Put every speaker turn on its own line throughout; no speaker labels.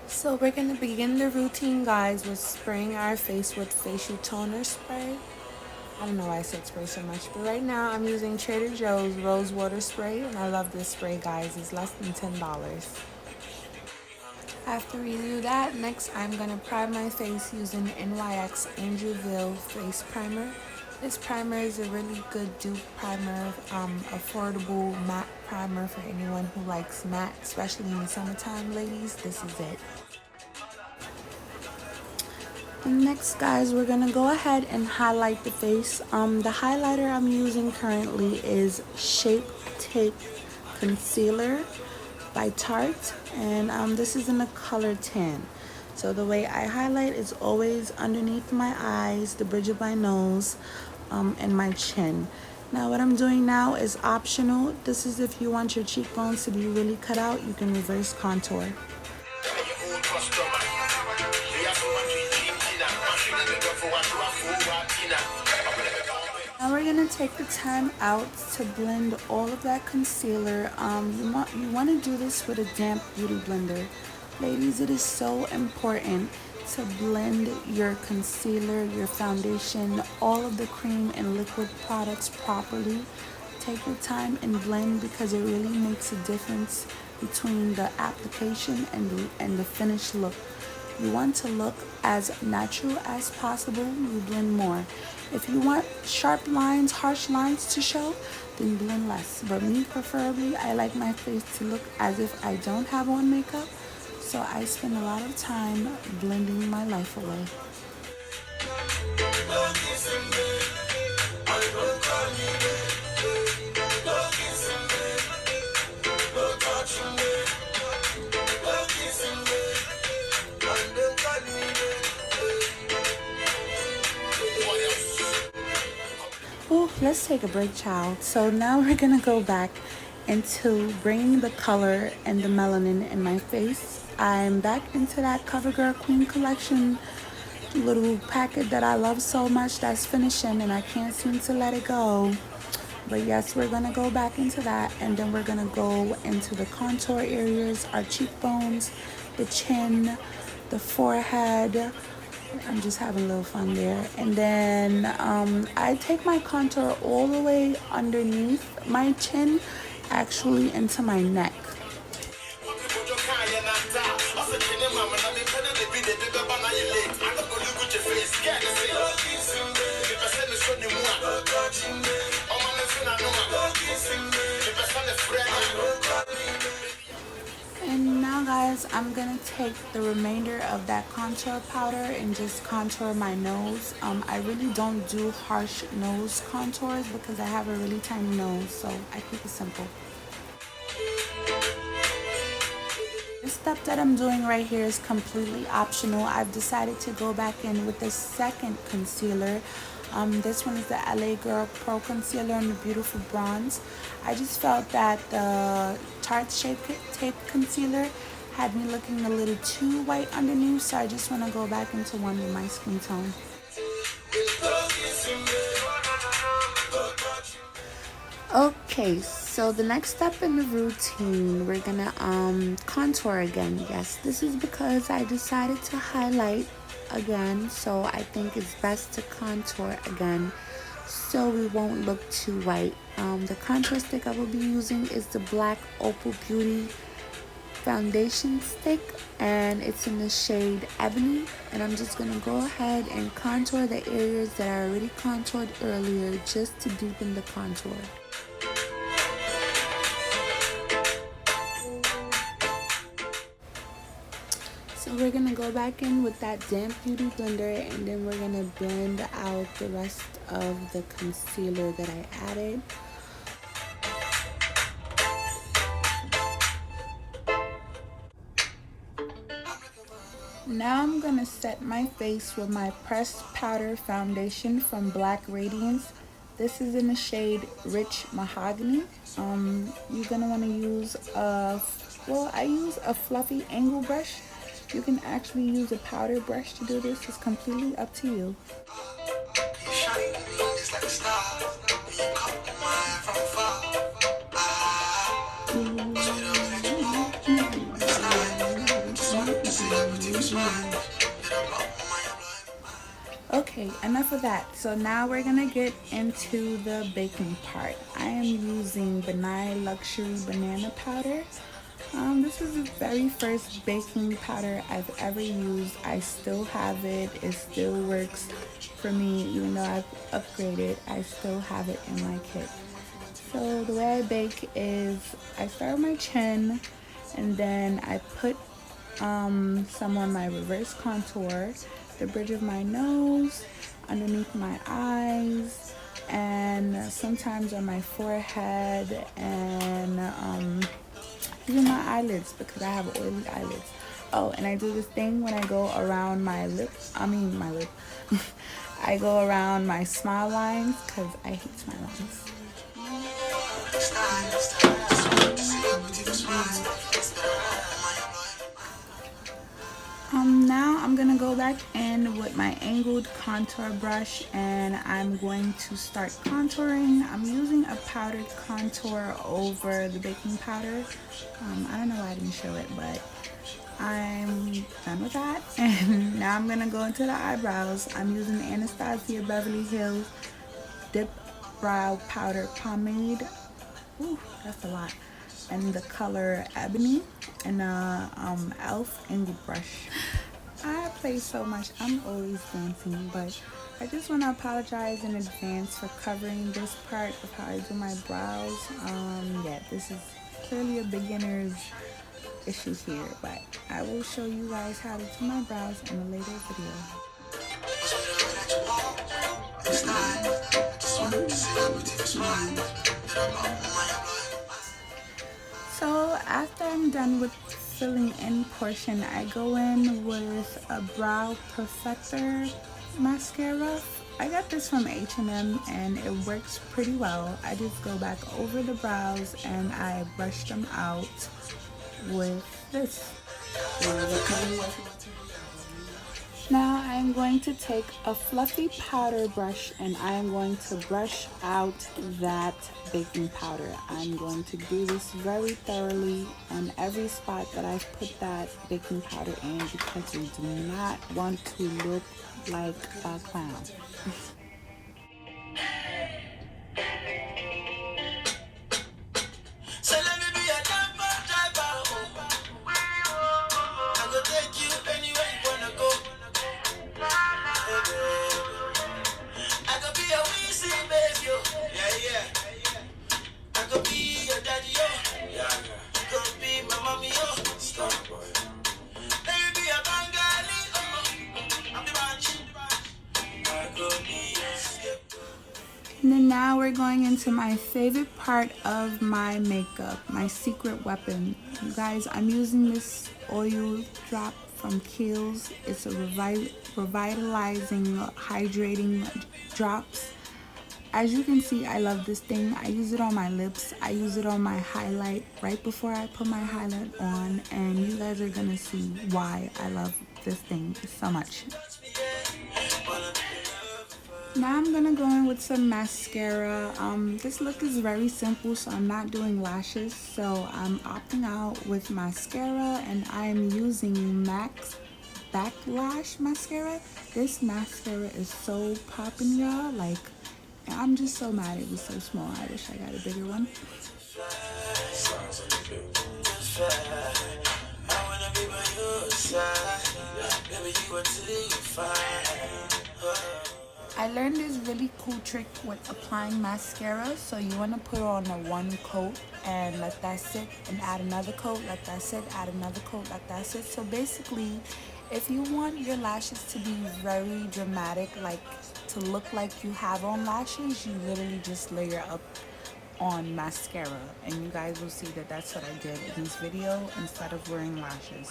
So we're going to begin the routine, guys, with spraying our face with facial toner spray. I don't know why I said spray so much, but right now I'm using Trader Joe's Rose Water Spray, and I love this spray, guys. It's less than $10. After we do that, next I'm going to prime my face using NYX Angelville Face Primer. This primer is a really good dupe primer, affordable matte primer for anyone who likes matte, especially in the summertime, ladies. This is it. Next, guys, we're gonna go ahead and highlight the face. The highlighter I'm using currently is Shape Tape Concealer by Tarte, and this is in the color 10. So the way I highlight is always underneath my eyes, the bridge of my nose, and my chin. Now what I'm doing now is optional. This is if you want your cheekbones to be really cut out, you can reverse contour. Now we're gonna take the time out to blend all of that concealer. You want to do this with a damp beauty blender. Ladies, it is so important to blend your concealer, your foundation, all of the cream and liquid products properly. Take your time and blend, because it really makes a difference between the application and the finished look. You want to look as natural as possible. You blend more. If you want sharp lines, harsh lines to show, then blend less. But me, preferably, I like my face to look as if I don't have on makeup. So I spend a lot of time blending my life away. Oh, let's take a break, child. So now we're gonna go back into bringing the color and the melanin in my face. I'm back into that Covergirl Queen Collection little packet that I love so much, that's finishing, and I can't seem to let it go. But yes, we're gonna go back into that, and then we're gonna go into the contour areas, our cheekbones, the chin, the forehead. I'm just having a little fun there. And then I take my contour all the way underneath my chin, actually into my neck. And now, guys, I'm gonna take the remainder of that contour powder and just contour my nose. I really don't do harsh nose contours because I have a really tiny nose, so I keep it simple. The step that I'm doing right here is completely optional. I've decided to go back in with the second concealer. This one is the LA Girl Pro Concealer in the beautiful bronze. I just felt that the Tarte Shape Tape Concealer had me looking a little too white underneath, so I just want to go back into one with my skin tone. Okay, so the next step in the routine, we're gonna contour again. Yes, this is because I decided to highlight again, so I think it's best to contour again so we won't look too white. The contour stick I will be using is the black Opal Beauty foundation stick, and it's in the shade Ebony, and I'm just gonna go ahead and contour the areas that I already contoured earlier just to deepen the contour. So we're gonna go back in with that damp beauty blender, and then we're gonna blend out the rest of the concealer that I added. Now I'm gonna set my face with my pressed powder foundation from Black Radiance. This is in the shade Rich Mahogany. You're gonna wanna use I use a fluffy angle brush You can actually use a powder brush to do this. It's completely up to you. Okay, enough of that. So now we're gonna get into the baking part. I am using Beneye Luxury Banana Powder. This is the very first baking powder I've ever used. I still have it. It still works for me, even though I've upgraded. I still have it in my kit. So the way I bake is I start with my chin, and then I put some on my reverse contour, the bridge of my nose, underneath my eyes, and sometimes on my forehead, and even my eyelids because I have oily eyelids. Oh, and I do this thing when I go around my lip. I go around my smile lines because I hate smile lines. Now I'm gonna go back in with my angled contour brush, and I'm going to start contouring. I'm using a powdered contour over the baking powder. I don't know why I didn't show it, but I'm done with that. And now I'm gonna go into the eyebrows. I'm using the Anastasia Beverly Hills Dip Brow Powder Pomade. Ooh, that's a lot. And the color Ebony, and e.l.f. angled brush. I play so much. I'm always dancing, but I just want to apologize in advance for covering this part of how I do my brows. Yeah, this is clearly a beginner's issue here, but I will show you guys how to do my brows in a later video. So after I'm done with filling in portion, I go in with a brow perfector mascara. I got this from H&M and it works pretty well. I just go back over the brows and I brush them out with this. Now I'm going to take a fluffy powder brush and I'm going to brush out that baking powder. I'm going to do this very thoroughly on every spot that I've put that baking powder in because we do not want to look like a clown. And then now we're going into my favorite part of my makeup, my secret weapon. You guys, I'm using this oil drop from Kehil's. It's a revitalizing, hydrating drops. As you can see, I love this thing. I use it on my lips. I use it on my highlight right before I put my highlight on. And you guys are gonna see why I love this thing so much. Now I'm gonna go in with some mascara. This look is very simple, so I'm not doing lashes. So I'm opting out with mascara, and I'm using MAC's Backlash mascara. This mascara is so popping, y'all. Like, I'm just so mad it was so small. I wish I got a bigger one. I learned this really cool trick with applying mascara. So you want to put on a one coat and let that sit, and add another coat, let that sit, add another coat, let that sit. So basically, if you want your lashes to be very dramatic, like to look like you have on lashes, you literally just layer up on mascara, and you guys will see that that's what I did in this video instead of wearing lashes.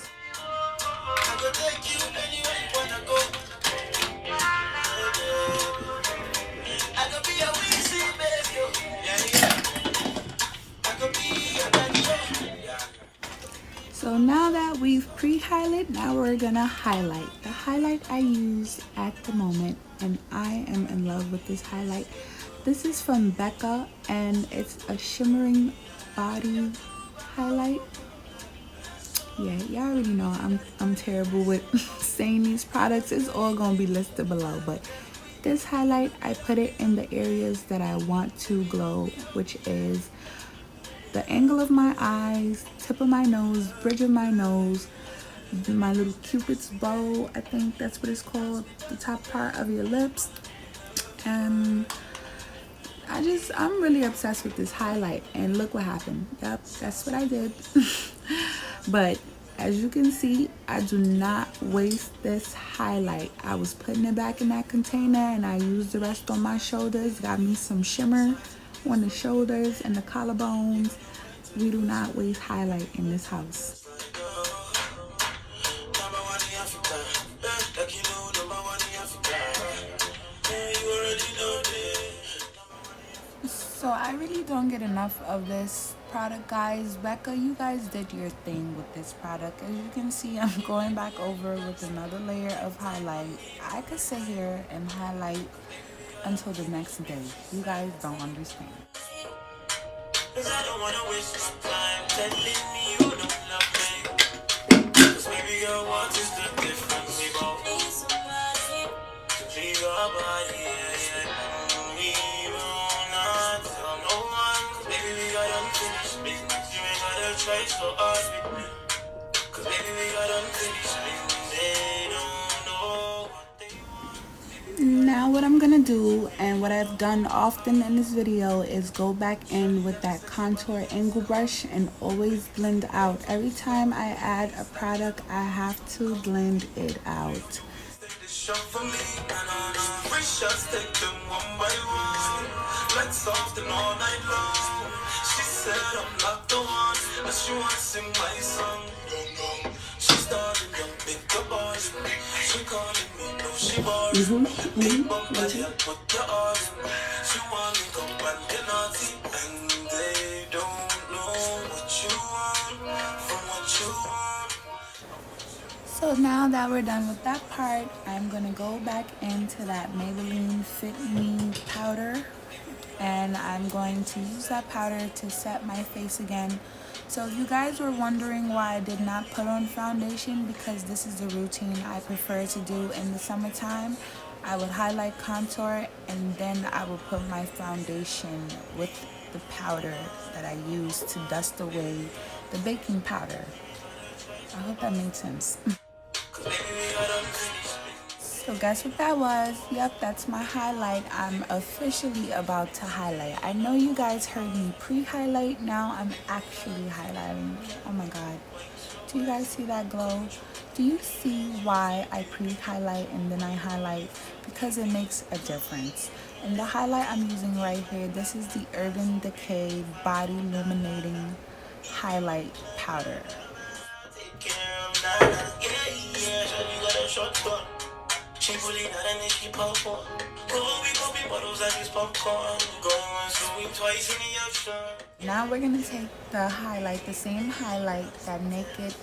So now that we've preheated pre-highlight. Now we're gonna highlight. The highlight I use at the moment, and I am in love with this highlight. This is from Becca, and it's a shimmering body highlight. Yeah, y'all already know I'm terrible with saying these products. It's all gonna be listed below, but this highlight, I put it in the areas that I want to glow, which is the angle of my eyes, tip of my nose, bridge of my nose, my little cupid's bow, I think that's what it's called, the top part of your lips. And I'm really obsessed with this highlight, and look what happened. Yep, that's what I did. But as you can see, I do not waste this highlight. I was putting it back in that container, and I used the rest on my shoulders. Got me some shimmer on the shoulders and the collarbones. We do not waste highlight in this house. So I really don't get enough of this product, guys. Becca, you guys did your thing with this product. As you can see, I'm going back over with another layer of highlight. I could sit here and highlight until the next day. You guys don't understand. Cause I don't wanna waste my time telling me you don't love me. Cause maybe your want is the difference. We both need somebody to please our body. We will not tell no one. Cause maybe we got unfinished business. You ain't gotta try so hard with me. Cause maybe we got unfinished business. They don't know what they want. Now what I'm gonna do, and what I've done often in this video, is go back in with that contour angle brush and always blend out. Every time I add a product, I have to blend it out. So now that we're done with that part, I'm gonna go back into that Maybelline Fit Me powder, and I'm going to use that powder to set my face again. So if you guys were wondering why I did not put on foundation, because this is the routine I prefer to do in the summertime. I would highlight, contour, and then I would put my foundation with the powder that I use to dust away the baking powder. I hope that made sense. So guess what that was? Yep, that's my highlight. I'm officially about to highlight. I know you guys heard me pre-highlight. Now I'm actually highlighting. Oh my god. Do you guys see that glow? Do you see why I pre-highlight and then I highlight? Because it makes a difference. And the highlight I'm using right here, this is the Urban Decay Body Illuminating Highlight Powder. Now we're gonna take the highlight, the same highlight, that Naked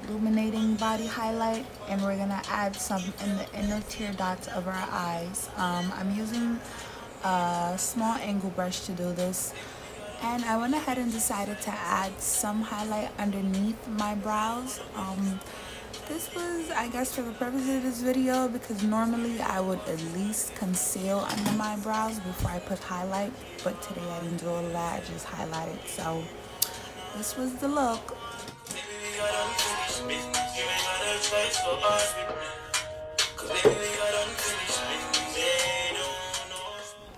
Illuminating Body Highlight, and we're gonna add some in the inner tear dots of our eyes. I'm using a small angle brush to do this, and I went ahead and decided to add some highlight underneath my brows. This was, I guess, for the purpose of this video, because normally I would at least conceal under my brows before I put highlight, but today I didn't do all of that. I just highlighted. So this was the look.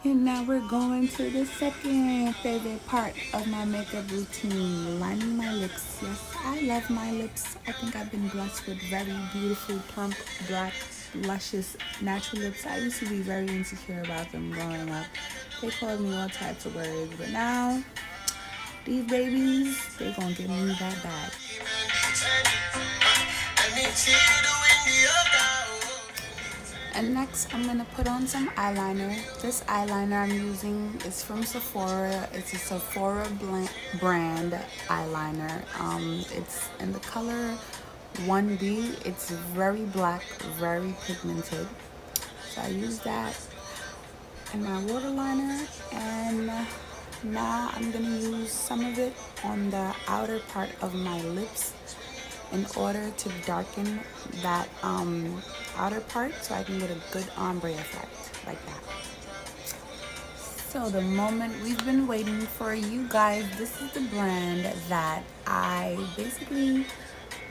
And now we're going to the second favorite part of my makeup routine, lining my lips. Yes, I love my lips. I think I've been blessed with very beautiful, plump, black, luscious, natural lips. I used to be very insecure about them growing up. They called me all types of words, but now these babies, they gonna give me that back. And next, I'm gonna put on some eyeliner. This eyeliner I'm using is from Sephora. It's a Sephora brand eyeliner. It's in the color 1B. It's very black, very pigmented. So I use that in my waterliner, and now I'm gonna use some of it on the outer part of my lips in order to darken that outer part so I can get a good ombre effect like that. So the moment we've been waiting for, you guys, this is the brand that I basically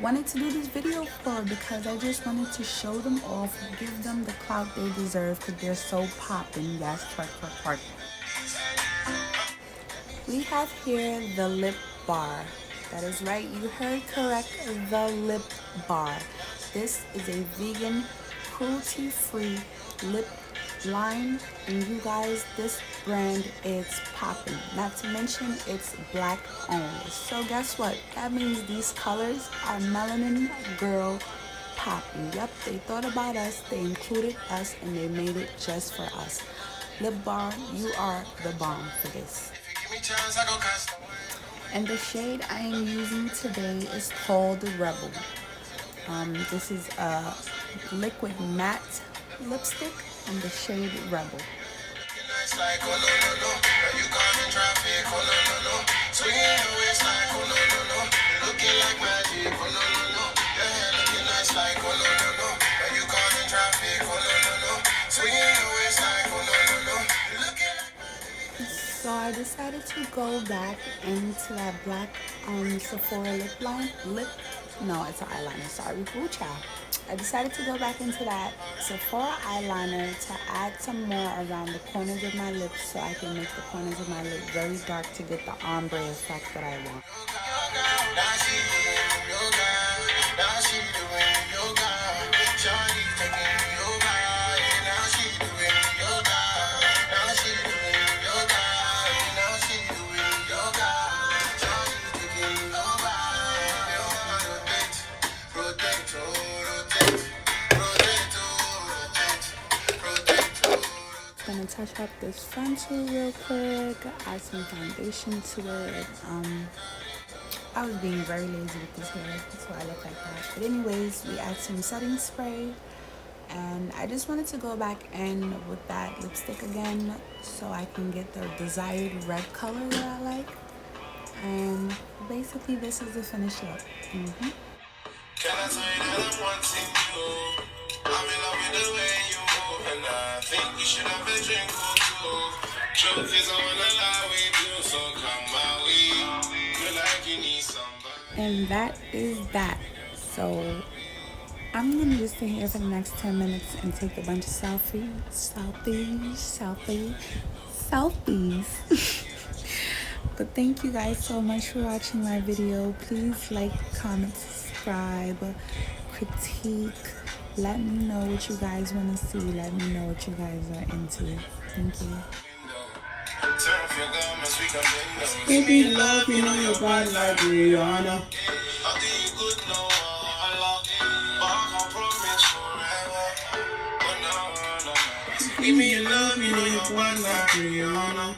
wanted to do this video for because I just wanted to show them off, give them the clout they deserve because they're so popping. Yes, twerk, twerk, twerk. We have here the lip bar. That is right, you heard correct, the lip bar. This is a vegan, cruelty-free lip line, and you guys, this brand is popping. Not to mention it's black owned. So guess what? That means these colors are melanin girl popping. Yep, they thought about us, they included us, and they made it just for us. Lip bar, you are the bomb for this. And the shade I am using today is called Rebel. This is a liquid matte lipstick in the shade Rebel. So I decided to go back into that black Sephora lip line. No, it's an eyeliner. Sorry, boo child. I decided to go back into that Sephora eyeliner to add some more around the corners of my lips so I can make the corners of my lip very dark to get the ombre effect that I want. Gonna touch up this frontal real quick, add some foundation to it. I was being very lazy with this hair, that's why I look like that. But anyways, we add some setting spray, and I just wanted to go back in with that lipstick again so I can get the desired red color that I like. And basically this is the finished look. Can I tell you that I'm wanting you? I'm in love with the way you move, and I think we should have a drink or two. Truth is, I wanna lie with you, so come my way. You're like you need somebody. And that is that. So I'm gonna just stay here for the next 10 minutes and take a bunch of selfies. But thank you guys so much for watching my video. Please like, comment, subscribe, critique. Let me know what you guys want to see. Let me know what you guys are into. Thank you. Baby, love, you know your body like Rihanna. Give me your love, you know your body like Rihanna.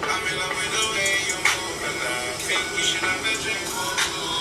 I'm in love with the way you move, and I think we should have a drink or two.